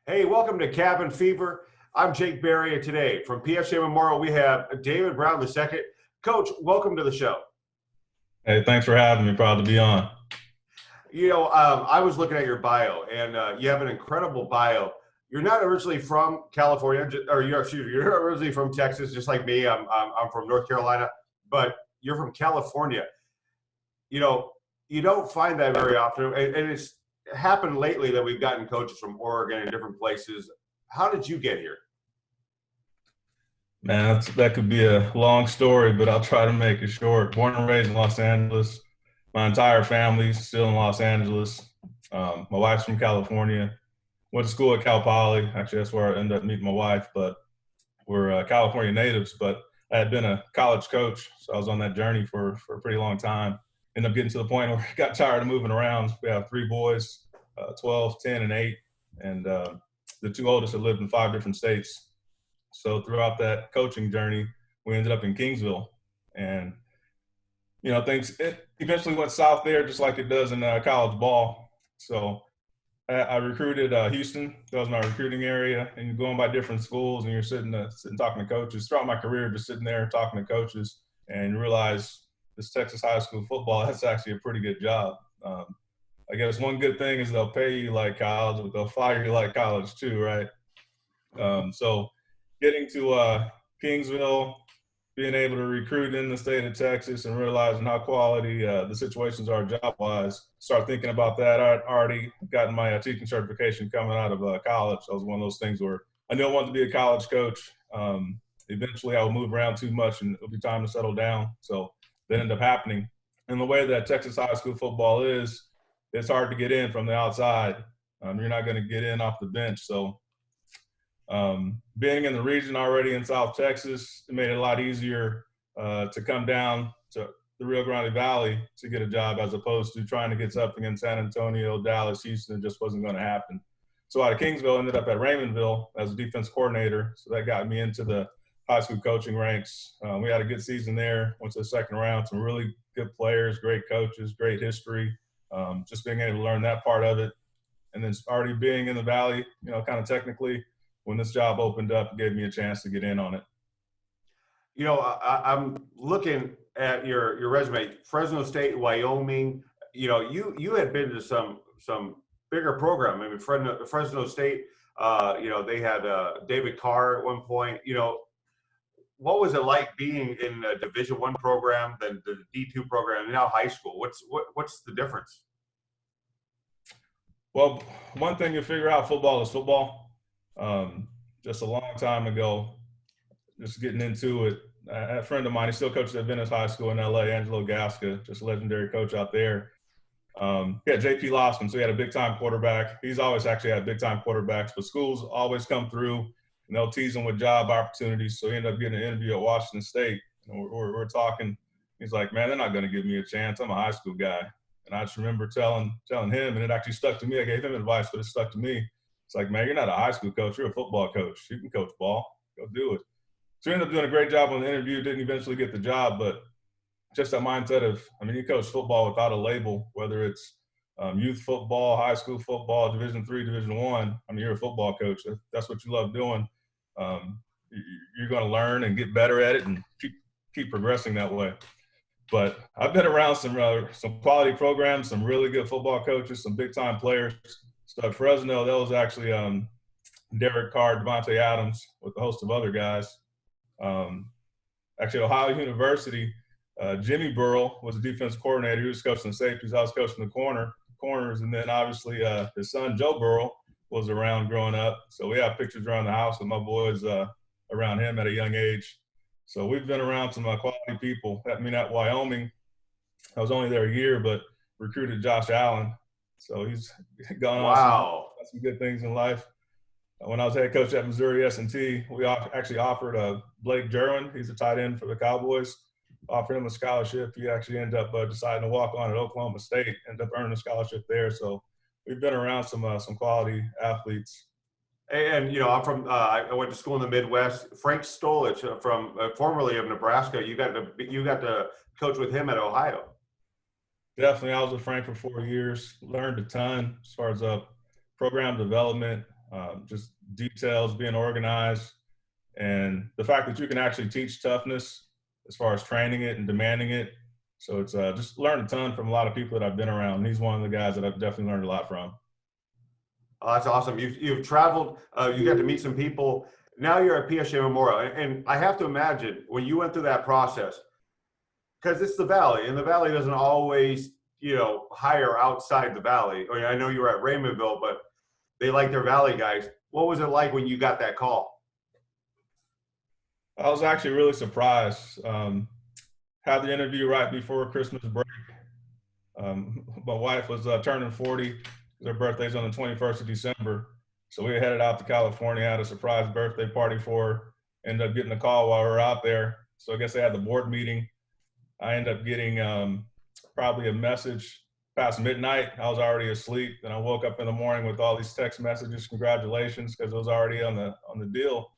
Hey, welcome to Cabin Fever. I'm Jake Berry, and today from PSJA Memorial, we have David Brown II. Coach, welcome to the show. Hey, thanks for having me. Proud to be on. I was looking at your bio, and you have an incredible bio. You're not originally from California, you're originally from Texas, just like me. I'm from North Carolina, but you're from California. You know, you don't find that very often, and it's happened lately that we've gotten coaches from Oregon and different places. How did you get here? Man, that could be a long story, but I'll try to make it short. Born and raised in Los Angeles. My entire family's still in Los Angeles. My wife's from California. Went to school at Cal Poly. Actually, that's where I ended up meeting my wife, but we're California natives. But I had been a college coach, so I was on that journey for a pretty long time. Ended up getting to the point where I got tired of moving around. We have three boys, 12, 10, and 8. And the two oldest have lived in 5 different states. So throughout that coaching journey, we ended up in Kingsville, and things it eventually went south there, just like it does in college ball. So I recruited Houston. That was my recruiting area, and you're going by different schools, and you're sitting talking to coaches. Throughout my career, just sitting there talking to coaches, and you realize this Texas high school football, that's actually a pretty good job. I guess one good thing is they'll pay you like college, but they'll fire you like college too, right? So getting to Kingsville, being able to recruit in the state of Texas and realizing how quality the situations are job-wise, start thinking about that. I'd already gotten my teaching certification coming out of college. So it was one of those things where I knew I wanted to be a college coach. Eventually, I would move around too much and it'll be time to settle down. So that ended up happening. And the way that Texas high school football is, it's hard to get in from the outside. You're not going to get in off the bench. So being in the region already in South Texas, it made it a lot easier to come down to the Rio Grande Valley to get a job as opposed to trying to get something in San Antonio, Dallas, Houston. It just wasn't going to happen. So out of Kingsville, ended up at Raymondville as a defense coordinator. So that got me into the high school coaching ranks. We had a good season there, went to the second round, some really good players, great coaches, great history. Just being able to learn that part of it. And then already being in the Valley, kind of technically, when this job opened up, it gave me a chance to get in on it. I'm looking at your resume, Fresno State, Wyoming. You had been to some bigger program. I mean, Fresno State. They had David Carr at one point. What was it like being in a Division I program, then the D2 program, and now high school? What's the difference? Well, one thing you figure out, football is football. Just a long time ago, just getting into it. A friend of mine, he still coaches at Venice High School in LA, Angelo Gasca, just a legendary coach out there. He had JP Losman, so he had a big-time quarterback. He's always actually had big-time quarterbacks, but schools always come through, and they'll tease him with job opportunities. So he ended up getting an interview at Washington State. And we're talking. He's like, man, they're not going to give me a chance. I'm a high school guy. And I just remember telling him, and it actually stuck to me. I gave him advice, but it stuck to me. It's like, man, you're not a high school coach. You're a football coach. You can coach ball. Go do it. So he ended up doing a great job on the interview. Didn't eventually get the job, but just that mindset of, you coach football without a label, whether it's youth football, high school football, Division III, Division I. You're a football coach. That's what you love doing. You're going to learn and get better at it and keep progressing that way. But I've been around some quality programs, some really good football coaches, some big-time players. So at Fresno, that was actually Derek Carr, Devontae Adams, with a host of other guys. Actually, Ohio University, Jimmy Burrell was a defensive coordinator. He was coaching the safeties. I was coaching the corners. And then obviously his son, Joe Burrell, was around growing up. So we have pictures around the house with my boys around him at a young age. So we've been around some quality people. At Wyoming, I was only there a year, but recruited Josh Allen. So he's gone on some good things in life. When I was head coach at Missouri S&T, we actually offered Blake Jerwin. He's a tight end for the Cowboys. Offered him a scholarship. He actually ended up deciding to walk on at Oklahoma State. Ended up earning a scholarship there. So we've been around some quality athletes. And I'm from. I went to school in the Midwest. Frank Stolich from formerly of Nebraska. You got to coach with him at Ohio. Definitely, I was with Frank for 4 years. Learned a ton as far as program development. just details, being organized, and the fact that you can actually teach toughness as far as training it and demanding it. So it's just learned a ton from a lot of people that I've been around. And he's one of the guys that I've definitely learned a lot from. Oh, that's awesome. You've traveled. You got to meet some people. Now you're at PSJA Memorial, and I have to imagine when you went through that process, because it's the Valley, and the Valley doesn't always, hire outside the Valley. I mean, I know you were at Raymondville, but they like their Valley guys. What was it like when you got that call? I was actually really surprised. Had the interview right before Christmas break. My wife was turning 40. Their birthday's on the 21st of December. So we headed out to California, had a surprise birthday party for her. Ended up getting a call while we were out there. So I guess they had the board meeting. I ended up getting probably a message past midnight. I was already asleep. And I woke up in the morning with all these text messages, congratulations, because it was already on the deal.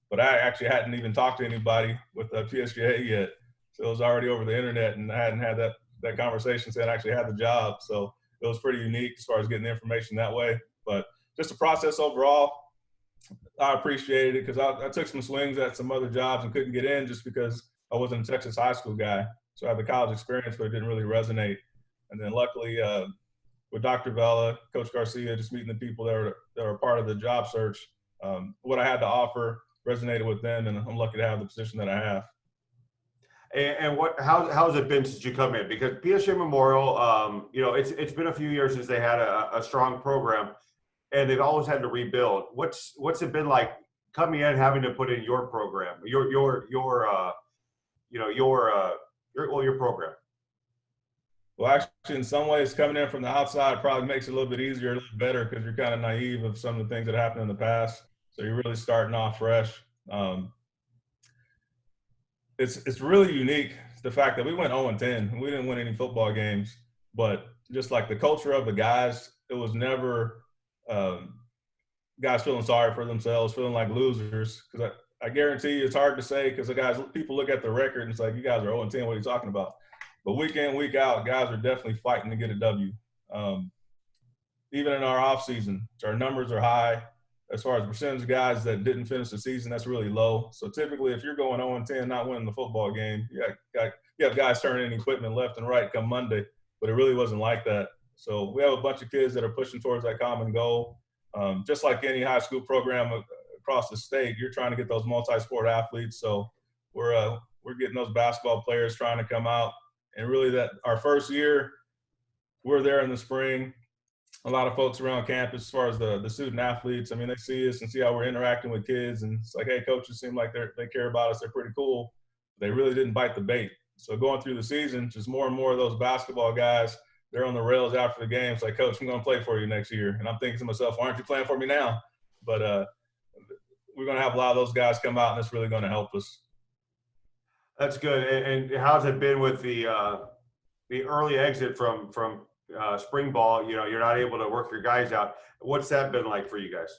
But I actually hadn't even talked to anybody with the PSJA yet. So it was already over the internet, and I hadn't had that conversation since I actually had the job. So it was pretty unique as far as getting the information that way. But just the process overall, I appreciated it because I took some swings at some other jobs and couldn't get in just because I wasn't a Texas high school guy. So I had the college experience, but it didn't really resonate. And then luckily with Dr. Vela, Coach Garcia, just meeting the people that were part of the job search, what I had to offer resonated with them, and I'm lucky to have the position that I have. And how's it been since you come in? Because PSJA Memorial, it's been a few years since they had a strong program, and they've always had to rebuild. What's it been like coming in, having to put in your program, your program? Well, actually, in some ways, coming in from the outside probably makes it a little bit easier, a little better, because you're kind of naive of some of the things that happened in the past. So you're really starting off fresh. It's really unique, the fact that we went 0-10. We didn't win any football games, but just like the culture of the guys, it was never guys feeling sorry for themselves, feeling like losers. Because I guarantee you it's hard to say, because people look at the record and it's like, you guys are 0-10, what are you talking about? But week in, week out, guys are definitely fighting to get a W. Even in our off season, our numbers are high. As far as the percentage of guys that didn't finish the season, that's really low. So typically, if you're going 0-10, not winning the football game, you have guys turning in equipment left and right come Monday, but it really wasn't like that. So we have a bunch of kids that are pushing towards that common goal. Just like any high school program across the state, you're trying to get those multi-sport athletes. So we're getting those basketball players trying to come out. And really that our first year, we're there in the spring. A lot of folks around campus, as far as the student athletes, I mean, they see us and see how we're interacting with kids, and it's like, hey, coaches seem like they care about us. They're pretty cool. They really didn't bite the bait. So going through the season, just more and more of those basketball guys, they're on the rails after the game. It's like, Coach, I'm going to play for you next year. And I'm thinking to myself, why aren't you playing for me now? But we're going to have a lot of those guys come out, and it's really going to help us. That's good. And how's it been with the early exit from spring ball? You're not able to work your guys out. What's that been like for you guys?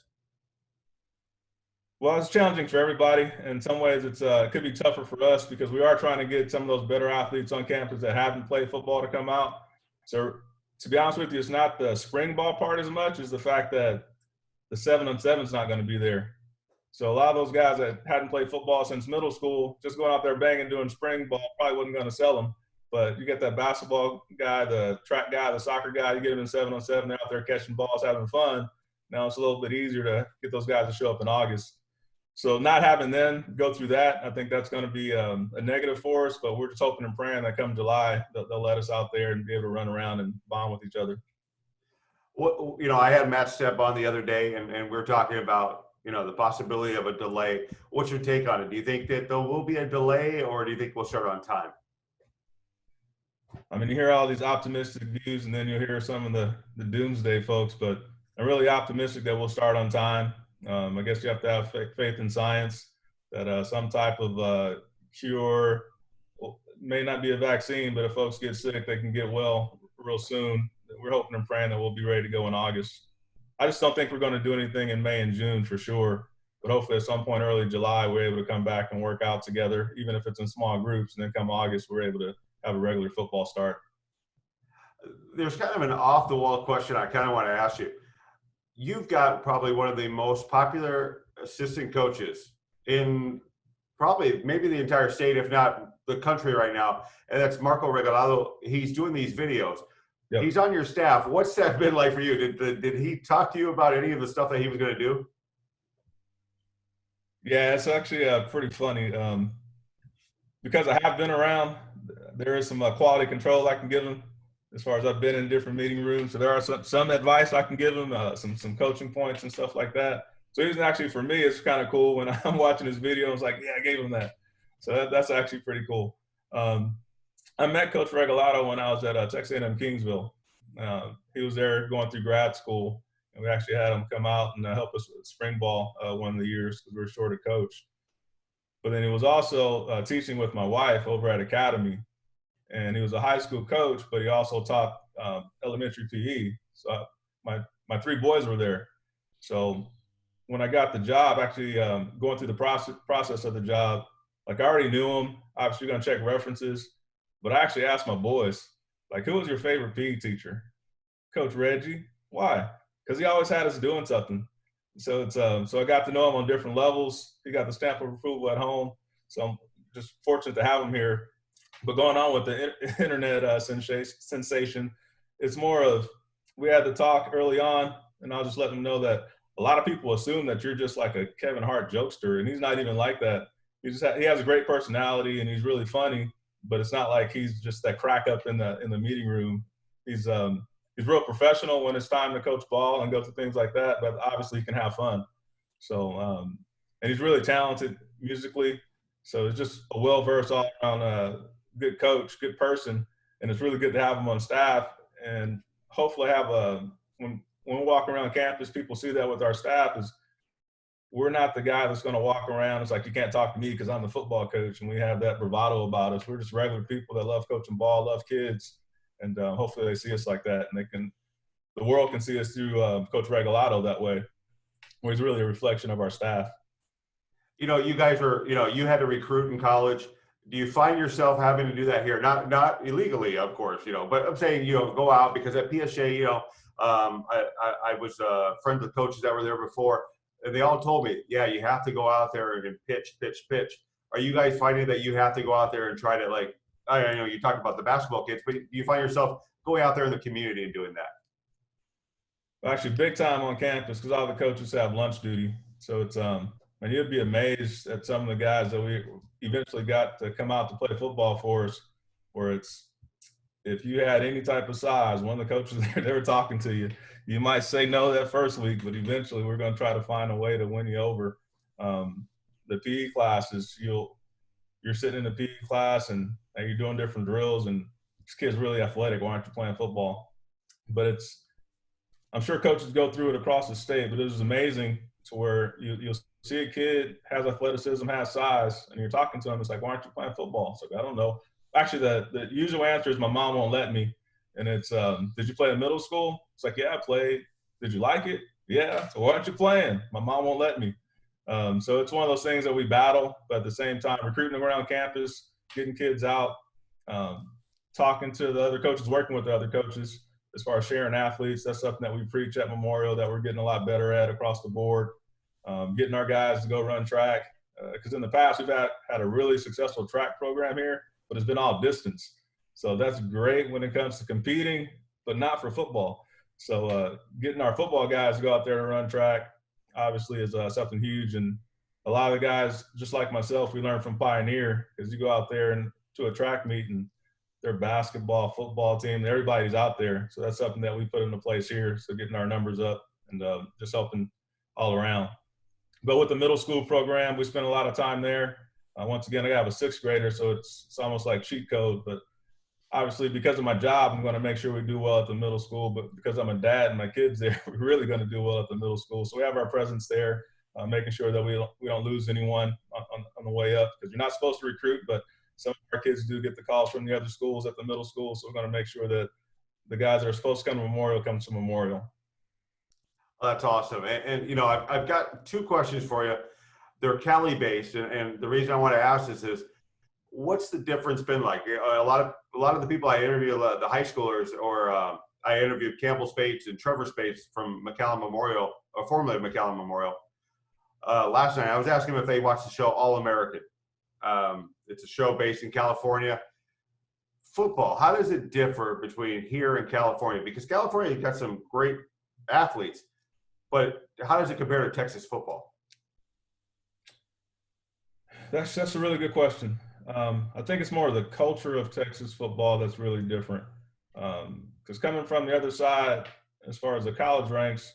Well, it's challenging for everybody. In some ways, it could be tougher for us because we are trying to get some of those better athletes on campus that haven't played football to come out. So to be honest with you, it's not the spring ball part as much as the fact that the 7-on-7 is not going to be there. So a lot of those guys that hadn't played football since middle school, just going out there banging, doing spring ball, probably wasn't going to sell them. But you get that basketball guy, the track guy, the soccer guy, you get them in 7-on-7, they're out there catching balls, having fun. Now it's a little bit easier to get those guys to show up in August. So not having them go through that, I think that's going to be a negative for us, but we're just hoping and praying that come July, they'll let us out there and be able to run around and bond with each other. Well, I had Matt Stepp on the other day, and we were talking about, the possibility of a delay. What's your take on it? Do you think that there will be a delay, or do you think we'll start on time? I mean, you hear all these optimistic views, and then you'll hear some of the doomsday folks, but I'm really optimistic that we'll start on time. I guess you have to have faith in science that some type of cure may not be a vaccine, but if folks get sick, they can get well real soon. We're hoping and praying that we'll be ready to go in August. I just don't think we're going to do anything in May and June for sure, but hopefully at some point early July, we're able to come back and work out together, even if it's in small groups, and then come August, we're able to have a regular football start. There's kind of an off-the-wall question I kind of want to ask you. you've got probably one of the most popular assistant coaches in probably maybe the entire state, if not the country right now, and that's Marco Regalado. He's doing these videos. Yep. He's on your staff. What's that been like for you? Did he talk to you about any of the stuff that he was going to do? Yeah, it's actually pretty funny because I have been around. There is some quality control I can give him as far as I've been in different meeting rooms. So there are some advice I can give him, some coaching points and stuff like that. So he's actually, for me, it's kind of cool when I'm watching his video. It's like, yeah, I gave him that. So that's actually pretty cool. I met Coach Regalado when I was at Texas A&M Kingsville. He was there going through grad school, and we actually had him come out and help us with spring ball one of the years because we were short a coach. But then he was also teaching with my wife over at Academy, and he was a high school coach, but he also taught elementary PE. So my three boys were there. So when I got the job, actually going through the process of the job, like I already knew him. Obviously, going to check references, but I actually asked my boys, like, who was your favorite PE teacher? Coach Reggie. Why? Because he always had us doing something. So it's so I got to know him on different levels. He got the stamp of approval at home. So I'm just fortunate to have him here. But going on with the internet sensation, it's more of, we had to talk early on, and I'll just let them know that a lot of people assume that you're just like a Kevin Hart jokester, and he's not even like that. He has a great personality, and he's really funny. But it's not like he's just that crack up in the meeting room. He's real professional when it's time to coach ball and go through things like that. But obviously, he can have fun. So and he's really talented musically. So it's just a well-versed all-around good coach, good person, and it's really good to have him on staff. And hopefully, have when we walk around campus, people see that with our staff is we're not the guy that's going to walk around. It's like, you can't talk to me because I'm the football coach, and we have that bravado about us. We're just regular people that love coaching ball, love kids, and hopefully they see us like that, and the world can see us through Coach Regalado that way, where he's really a reflection of our staff. You guys were, you had to recruit in college. Do you find yourself having to do that here? Not illegally, of course, but I'm saying, go out, because at PSJA, I was friends with coaches that were there before, and they all told me, yeah, you have to go out there and pitch. Are you guys finding that you have to go out there and try to, like, I know you talked about the basketball kids, but do you find yourself going out there in the community and doing that? Actually, big time on campus, because all the coaches have lunch duty. So it's and you'd be amazed at some of the guys that we eventually got to come out to play football for us, where it's, if you had any type of size, one of the coaches there, they were talking to you. You might say no that first week, but eventually we're going to try to find a way to win you over. The PE classes, you're sitting in the PE class and you're doing different drills, and this kid's really athletic. Why aren't you playing football? But I'm sure coaches go through it across the state, but it was amazing to where you'll see a kid has athleticism, has size, and you're talking to him. It's like, why aren't you playing football? It's like, I don't know. Actually, the usual answer is my mom won't let me. And it's, did you play in middle school? It's like, yeah, I played. Did you like it? Yeah. So why aren't you playing? My mom won't let me. So it's one of those things that we battle, but at the same time, recruiting around campus, getting kids out, talking to the other coaches, working with the other coaches as far as sharing athletes. That's something that we preach at Memorial that we're getting a lot better at across the board. Getting our guys to go run track. Because in the past, we've had a really successful track program here, but it's been all distance. So that's great when it comes to competing, but not for football. So getting our football guys to go out there to run track obviously is something huge. And a lot of the guys, just like myself, we learned from Pioneer, because you go out there and to a track meet and their basketball, football team, everybody's out there. So that's something that we put into place here. So getting our numbers up and just helping all around. But with the middle school program, we spent a lot of time there. Once again, I have a sixth grader, so it's almost like cheat code. But obviously, because of my job, I'm going to make sure we do well at the middle school. But because I'm a dad and my kid's there, we're really going to do well at the middle school. So we have our presence there, making sure that we don't lose anyone on the way up. Because you're not supposed to recruit, but some of our kids do get the calls from the other schools at the middle school. So we're going to make sure that the guys that are supposed to come to Memorial come to Memorial. Oh, that's awesome. And I've got two questions for you. They're Cali-based, and the reason I want to ask this is, what's the difference been like? A lot of the people I interview, the high schoolers, or I interviewed Campbell Spates and Trevor Spates from McCallum Memorial, or formerly McCallum Memorial, last night. I was asking them if they watched the show All American. It's a show based in California. Football, how does it differ between here and California? Because California, you've got some great athletes, but how does it compare to Texas football? That's a really good question. I think it's more of the culture of Texas football that's really different. Because coming from the other side, as far as the college ranks,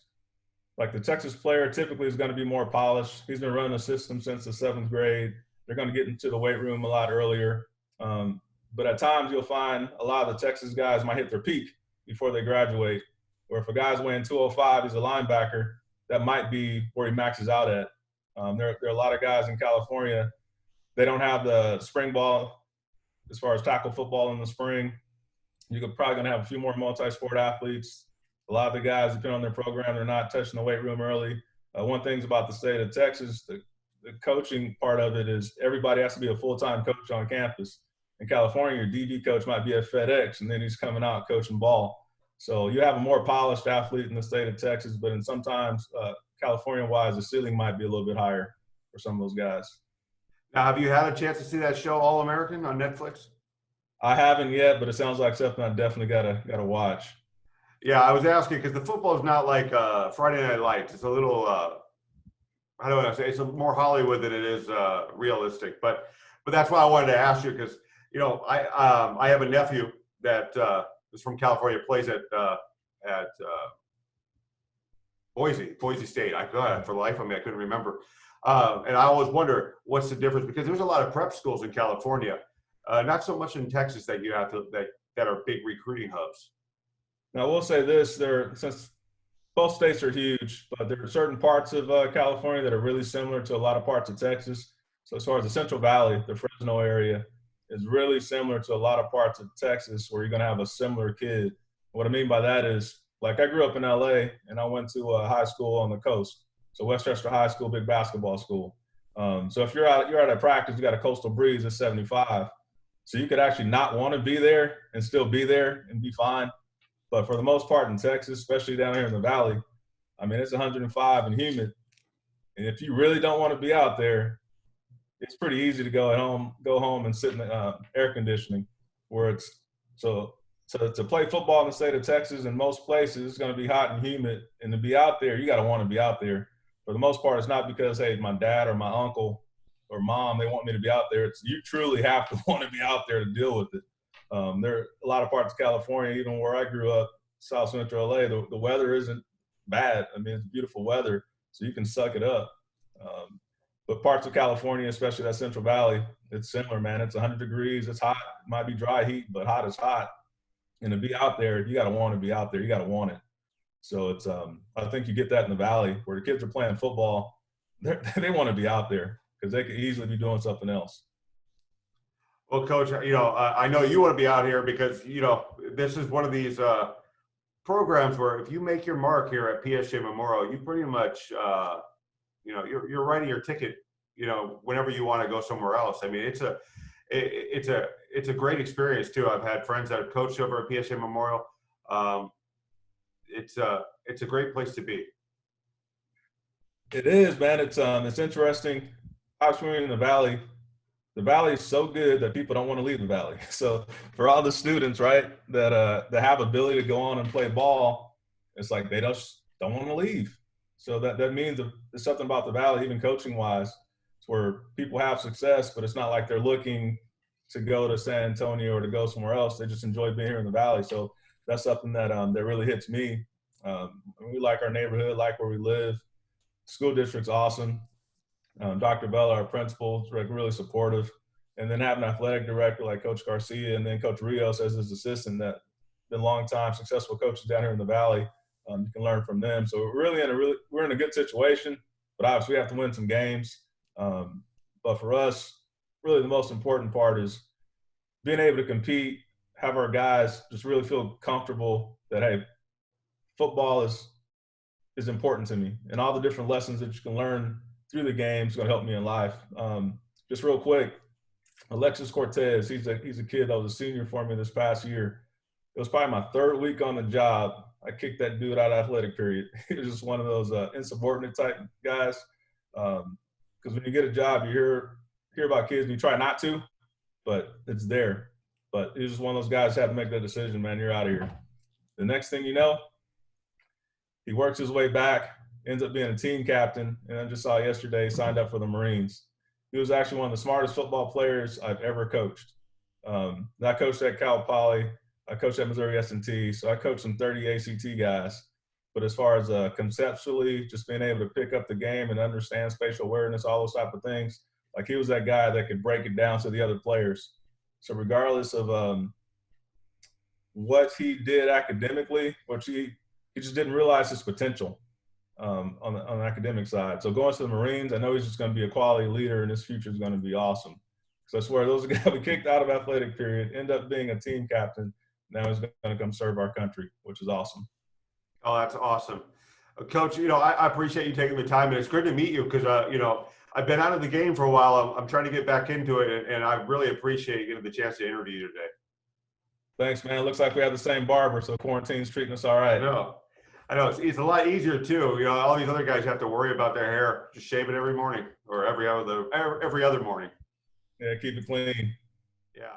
like the Texas player typically is going to be more polished. He's been running a system since the 7th grade. They're going to get into the weight room a lot earlier. But at times you'll find a lot of the Texas guys might hit their peak before they graduate. Or if a guy's weighing 205, he's a linebacker, that might be where he maxes out at. There are a lot of guys in California, they don't have the spring ball as far as tackle football in the spring. You're probably going to have a few more multi-sport athletes. A lot of the guys, depending on their program, they're not touching the weight room early. One thing's about the state of Texas, the coaching part of it is everybody has to be a full-time coach on campus. In California, your DB coach might be at FedEx, and then he's coming out coaching ball. So you have a more polished athlete in the state of Texas, but in sometimes California-wise, the ceiling might be a little bit higher for some of those guys. Now, have you had a chance to see that show All American on Netflix? I haven't yet, but it sounds like something I definitely gotta watch. Yeah, I was asking because the football is not like Friday Night Lights. It's a little, how do I say? It's more Hollywood than it is realistic. But that's why I wanted to ask you because I have a nephew that is from California, plays at Boise State. For the life of me, I couldn't remember. And I always wonder what's the difference because there's a lot of prep schools in California, not so much in Texas that you have to that are big recruiting hubs. Now, I will say this: since both states are huge, but there are certain parts of California that are really similar to a lot of parts of Texas. So as far as the Central Valley, the Fresno area is really similar to a lot of parts of Texas where you're going to have a similar kid. What I mean by that is, like, I grew up in LA and I went to a high school on the coast. So Westchester High School, big basketball school. So if you're out at practice, you got a coastal breeze at 75. So you could actually not want to be there and still be there and be fine. But for the most part in Texas, especially down here in the valley, I mean, it's 105 and humid. And if you really don't want to be out there, it's pretty easy to go home and sit in the air conditioning where it's so to play football in the state of Texas in most places, it's going to be hot and humid. And to be out there, you got to want to be out there. For the most part, it's not because, hey, my dad or my uncle or mom, they want me to be out there. It's you truly have to want to be out there to deal with it. There are a lot of parts of California, even where I grew up, South Central LA, the weather isn't bad. I mean, it's beautiful weather, so you can suck it up. But parts of California, especially that Central Valley, it's similar, man. It's 100 degrees. It's hot. It might be dry heat, but hot is hot. And to be out there, you got to want to be out there. You got to want it. So it's I think you get that in the Valley where the kids are playing football. They want to be out there because they could easily be doing something else. Well, Coach, I know you want to be out here because, this is one of these programs where if you make your mark here at PSJA Memorial, you pretty much, you're writing your ticket, whenever you want to go somewhere else. I mean, it's a great experience too. I've had friends that have coached over at PSJA Memorial. It's a great place to be. It is, man. It's interesting. I was in the Valley. The Valley is so good that people don't want to leave the Valley. So for all the students, right, that have ability to go on and play ball, it's like they just don't want to leave. So that means there's something about the Valley, even coaching-wise, where people have success, but it's not like they're looking to go to San Antonio or to go somewhere else. They just enjoy being here in the Valley. So that's something that really hits me. We like our neighborhood, like where we live. School district's awesome. Dr. Bella, our principal, is really supportive. And then having an athletic director like Coach Garcia and then Coach Rios as his assistant that been long-time successful coaches down here in the Valley. You can learn from them. So we're in a good situation, but obviously we have to win some games. But for us, really the most important part is being able to compete, have our guys just really feel comfortable that, hey, football is important to me. And all the different lessons that you can learn through the game is going to help me in life. Just real quick, Alexis Cortez, he's a kid that was a senior for me this past year. it was probably my third week on the job. I kicked that dude out of athletic period. He was just one of those insubordinate type guys. Because when you get a job, you hear about kids, and you try not to, but it's there. But he was just one of those guys who had to make that decision, man, you're out of here. The next thing you know, he works his way back, ends up being a team captain, and I just saw yesterday he signed up for the Marines. He was actually one of the smartest football players I've ever coached. I coached at Cal Poly. I coached at Missouri S&T, so I coached some 30 ACT guys. But as far as conceptually, just being able to pick up the game and understand spatial awareness, all those type of things, like he was that guy that could break it down to the other players. So regardless of what he did academically, which he just didn't realize his potential on the academic side. So going to the Marines, I know he's just going to be a quality leader, and his future is going to be awesome. So I swear, those guys we kicked out of athletic period, end up being a team captain. Now he's going to come serve our country, which is awesome. Oh, that's awesome. Coach, I appreciate you taking the time, and it's good to meet you because, I've been out of the game for a while. I'm trying to get back into it, and I really appreciate getting the chance to interview you today. Thanks, man. It looks like we have the same barber, so quarantine's treating us all right. I know. It's a lot easier, too. All these other guys have to worry about their hair. Just shave it every morning or every other morning. Yeah, keep it clean.